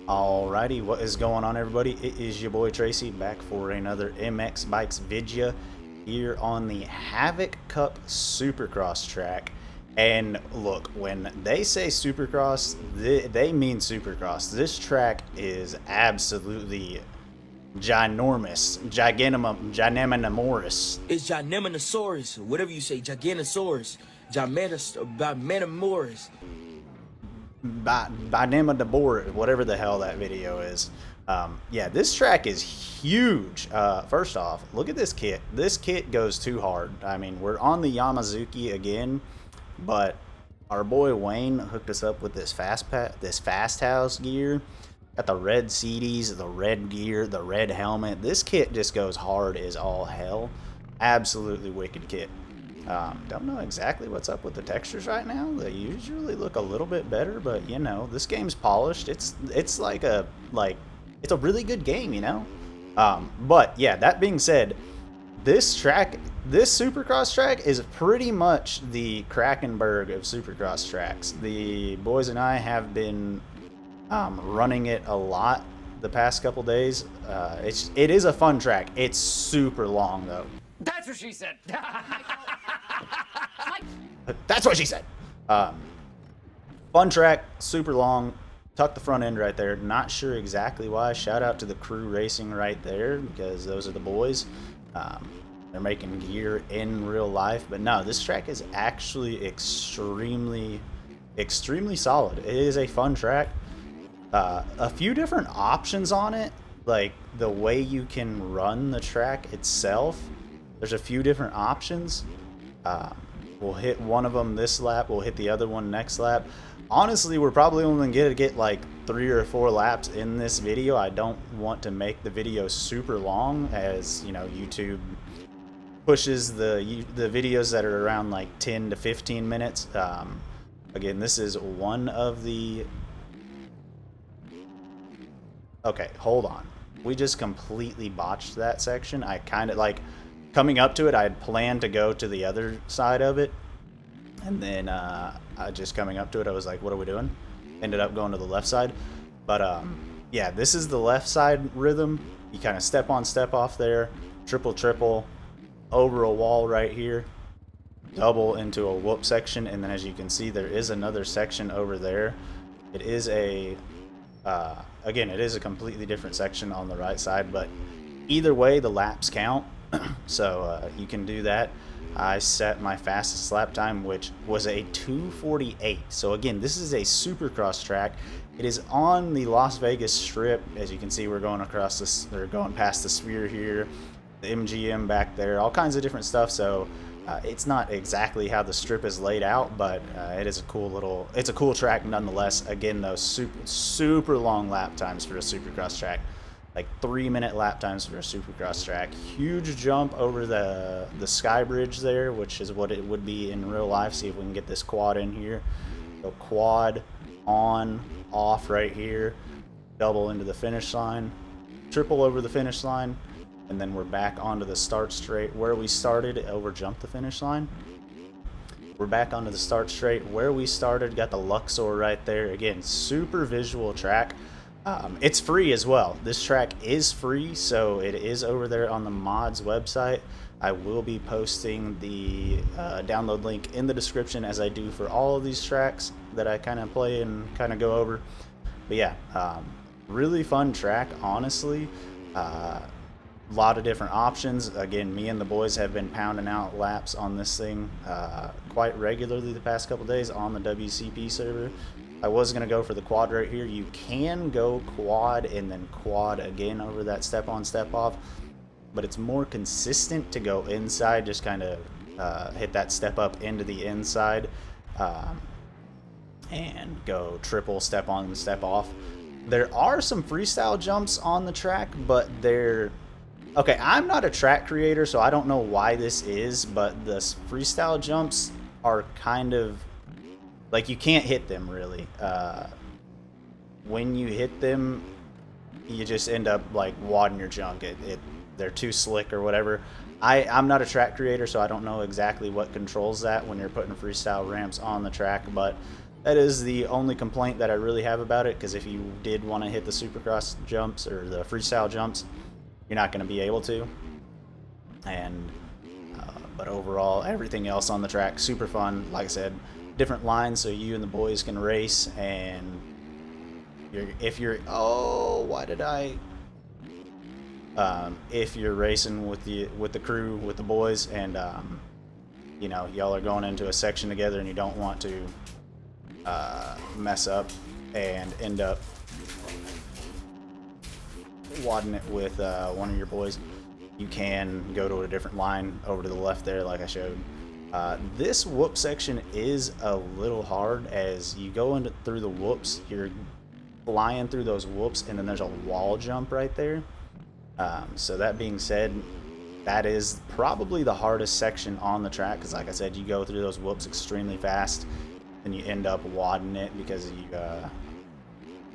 Alrighty, what is going on, everybody? It is your boy Tracy back for another MX Bikes video here on the Havoc Cup Supercross track. And look, when they say Supercross, they mean Supercross. This track is absolutely ginormous, giganimosaurus. It's Giganimosaurus, whatever you say, Giganosaurus, Giganimosaurus. By name of the board, whatever the hell that video is. Yeah, this track is huge. First off, look at this kit. This kit goes too hard. I mean, we're on the Yamazuki again, but our boy Wayne hooked us up with this fast house gear. Got the red CDs, the red gear, the red helmet. This kit just goes hard as all hell. Absolutely wicked kit. Don't know exactly what's up with the textures right now. They usually look a little bit better, but you know, this game's polished. It's it's a really good game, you know. But yeah, that being said, this Supercross track is pretty much the kraken berg of Supercross tracks. The boys and I have been running it a lot the past couple days. It is a fun track. It's super long though. That's what she said. That's what she said. Fun track, super long. Tuck the front end right there. Not sure exactly why. Shout out to the crew racing right there because those are the boys. They're making gear in real life. But no, this track is actually extremely solid. It is a fun track. A few different options on it, like the way you can run the track itself. There's a few different options. We'll hit one of them this lap. We'll hit the other one next lap. Honestly, we're probably only going to get like 3 or 4 laps in this video. I don't want to make the video super long, as you know, YouTube pushes the videos that are around like 10 to 15 minutes. Again, this is one of the... Okay, hold on. We just completely botched that section. I kind of like... Coming up to it, I had planned to go to the other side of it, and then just coming up to it, I was like, what are we doing? Ended up going to the left side. But yeah, this is the left side rhythm. You kind of step on, step off there, triple, over a wall right here, double into a whoop section, and then as you can see, there is another section over there. It is a, again, it is a completely different section on the right side, but either way, the laps count. So you can do that. I set my fastest lap time, which was a 2:48. So again, this is a Supercross track. It is on the Las Vegas Strip. As you can see, we're going across this, or going past the Sphere here, the MGM back there, all kinds of different stuff. So it's not exactly how the strip is laid out, but it is a cool track nonetheless. Again, though, super long lap times for a Supercross track. Like 3-minute lap times for a Supercross track. Huge jump over the sky bridge there, which is what it would be in real life. See if we can get this quad in here. Go quad, on, off right here. Double into the finish line. Triple over the finish line. And then we're back onto the start straight where we started. Over jumped the finish line. We're back onto the start straight where we started. Got the Luxor right there. Again, super visual track. It's free as well. This track is free, so it is over there on the mods website. I will be posting the download link in the description, as I do for all of these tracks that I kind of play and kind of go over. But yeah, really fun track, honestly. A lot of different options. Again, me and the boys have been pounding out laps on this thing quite regularly the past couple days on the WCP server. I was going to go for the quad right here. You can go quad and then quad again over that step on, step off, but it's more consistent to go inside, just kind of hit that step up into the inside and go triple, step on and step off. There are some freestyle jumps on the track, but they're... Okay, I'm not a track creator, so I don't know why this is, but the freestyle jumps are kind of... Like, you can't hit them, really. When you hit them, you just end up, like, wadding your junk. They're too slick or whatever. I'm not a track creator, so I don't know exactly what controls that when you're putting freestyle ramps on the track, but That is the only complaint that I really have about it, because if you did want to hit the supercross jumps or the freestyle jumps, you're not going to be able to. And but overall, everything else on the track, super fun. Like I said, different lines so you and the boys can race. And if you're if you're racing with the crew, with the boys, and you know, y'all are going into a section together and you don't want to mess up and end up wadding it with one of your boys, you can go to a different line over to the left there, like I showed. This whoop section is a little hard. As you go through the whoops, you're flying through those whoops, and then there's a wall jump right there. So that being said, that is probably the hardest section on the track, because like I said, you go through those whoops extremely fast, and you end up wadding it because you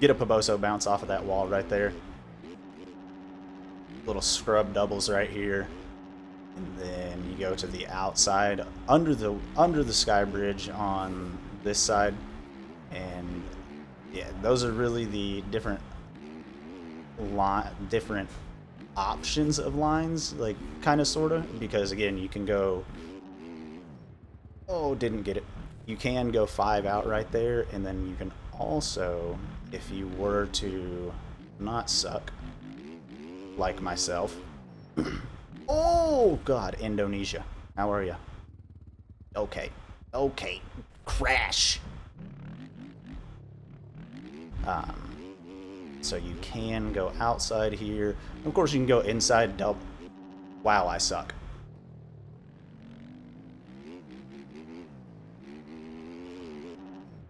get a Poboso bounce off of that wall right there. Little scrub doubles right here, and then you go to the outside under the sky bridge on this side. And yeah, those are really the different options of lines, like kind of sorta, because again, you can go, didn't get it, you can go 5 out right there, and then you can also, if you were to not suck like myself. Oh god, Indonesia, how are you? Okay, crash. So you can go outside here. Of course, you can go inside double. Wow, I suck.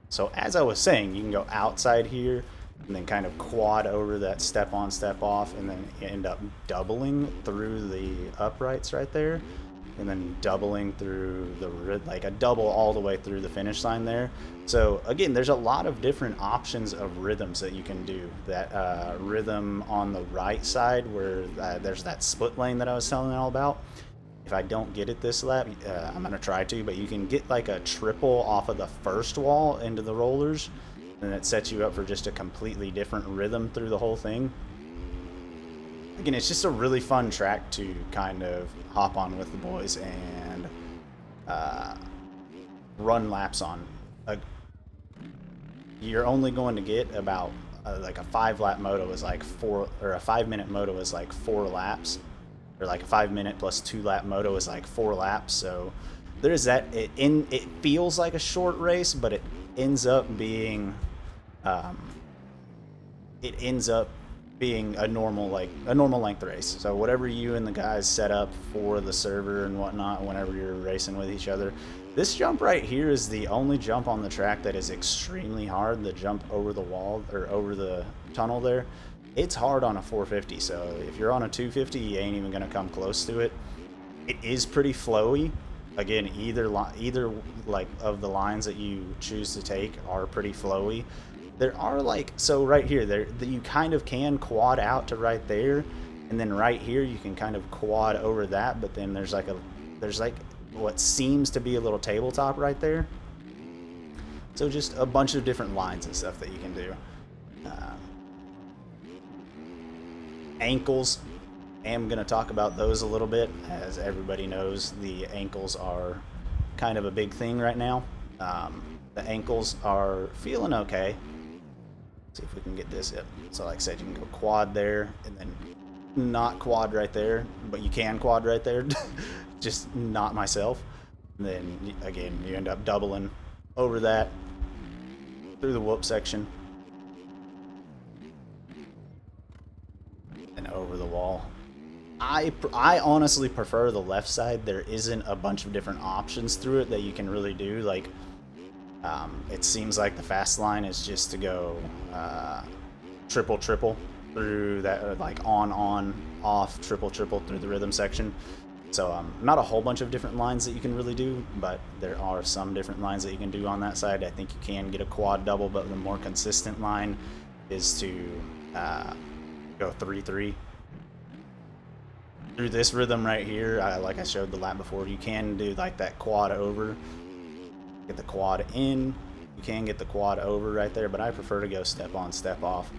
So as I was saying, you can go outside here and then kind of quad over that step on, step off, and then end up doubling through the uprights right there, and then doubling through like a double all the way through the finish line there. So again, there's a lot of different options of rhythms that you can do. That rhythm on the right side where there's that split lane that I was telling you all about. If I don't get it this lap, I'm gonna try to, but you can get like a triple off of the first wall into the rollers, and it sets you up for just a completely different rhythm through the whole thing. Again, it's just a really fun track to kind of hop on with the boys and run laps on. You're only going to get about like a 5-lap moto is like 4, or a 5-minute moto is like 4 laps, or like a 5-minute plus 2-lap moto is like 4 laps. So there's that. It feels like a short race, but it ends up being a normal length race. So whatever you and the guys set up for the server and whatnot, whenever you're racing with each other. This jump right here is the only jump on the track that is extremely hard. The jump over the wall, or over the tunnel there, it's hard on a 450. So if you're on a 250, you ain't even gonna come close to it. It is pretty flowy. Again, either like of the lines that you choose to take are pretty flowy. There are like, so right here, there you kind of can quad out to right there, and then right here you can kind of quad over that, but then there's like what seems to be a little tabletop right there. So just a bunch of different lines and stuff that you can do. Ankles, I am going to talk about those a little bit. As everybody knows, the ankles are kind of a big thing right now. The ankles are feeling okay. Let's see if we can get this in. So like I said, you can go quad there, and then not quad right there, but you can quad right there. Just not myself. And then again, you end up doubling over that through the whoop section and over the wall. I honestly prefer the left side. There isn't a bunch of different options through it that you can really do. Like, it seems like the fast line is just to go triple through that, like on off, triple through the rhythm section. So not a whole bunch of different lines that you can really do, but there are some different lines that you can do on that side. I think you can get a quad double, but the more consistent line is to go 3-3 through this rhythm right here. Like I showed the lap before, you can do like that quad over, get the quad in. You can get the quad over right there, but I prefer to go step on, step off,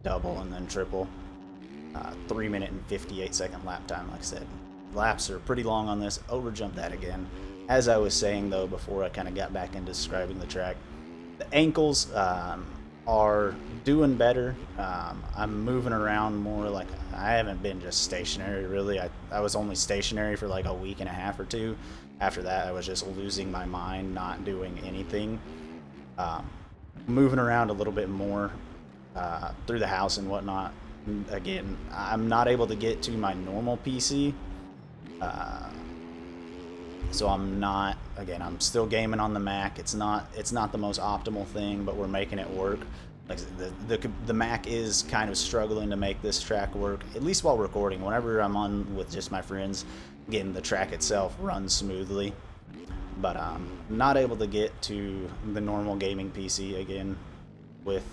double, and then triple. 3 minute and 58-second lap time, like I said. Laps are pretty long on this. Overjump that again. As I was saying, though, before I kind of got back into describing the track, the ankles are doing better. I'm moving around more. Like, I haven't been just stationary, really. I was only stationary for like a week and a half or two. After that, I was just losing my mind, not doing anything. Moving around a little bit more through the house and whatnot. Again, I'm not able to get to my normal PC, so I'm still gaming on the Mac. It's not the most optimal thing, but we're making it work. Like the Mac is kind of struggling to make this track work, at least while recording. Whenever I'm on with just my friends, again, the track itself runs smoothly, but not able to get to the normal gaming PC again with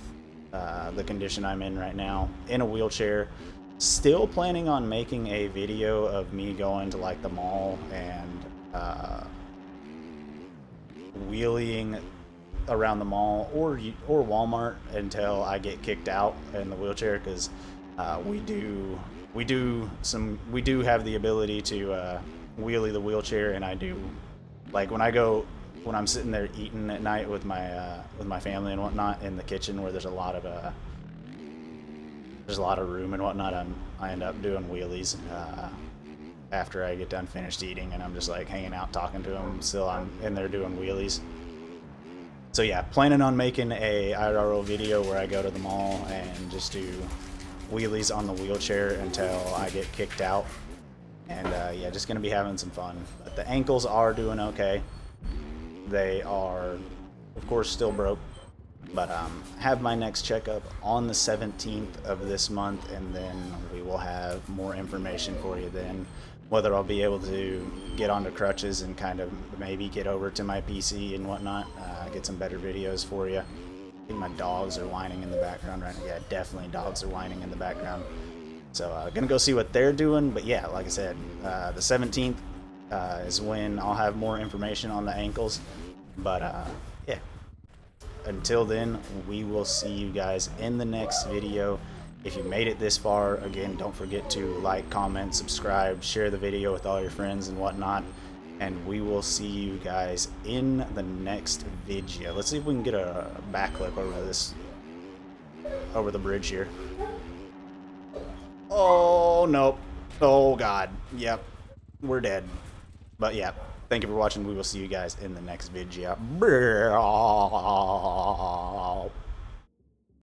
the condition I'm in right now, in a wheelchair. Still planning on making a video of me going to like the mall and wheeling around the mall or Walmart until I get kicked out in the wheelchair, because we do have the ability to wheelie the wheelchair, and I do, like, when I'm sitting there eating at night with my family and whatnot in the kitchen, where there's a lot of room and whatnot, I end up doing wheelies after I get done finished eating, and I'm just like hanging out talking to them. Still, I'm in there doing wheelies. So yeah, planning on making a IRL video where I go to the mall and just do wheelies on the wheelchair until I get kicked out. And yeah, just gonna be having some fun. But the ankles are doing okay. They are, of course, still broke, but have my next checkup on the 17th of this month, and then we will have more information for you then, whether I'll be able to get onto crutches and kind of maybe get over to my PC and whatnot, get some better videos for you. I think my dogs are whining in the background right now. Yeah, definitely dogs are whining in the background. So gonna go see what they're doing, but yeah, like I said, the 17th is when I'll have more information on the ankles. But yeah, until then, we will see you guys in the next video. If you made it this far, again, don't forget to like, comment, subscribe, share the video with all your friends and whatnot, and we will see you guys in the next video. Let's see if we can get a backflip over the bridge here. Oh, nope. Oh, God. Yep. We're dead. But, yeah. Thank you for watching. We will see you guys in the next video.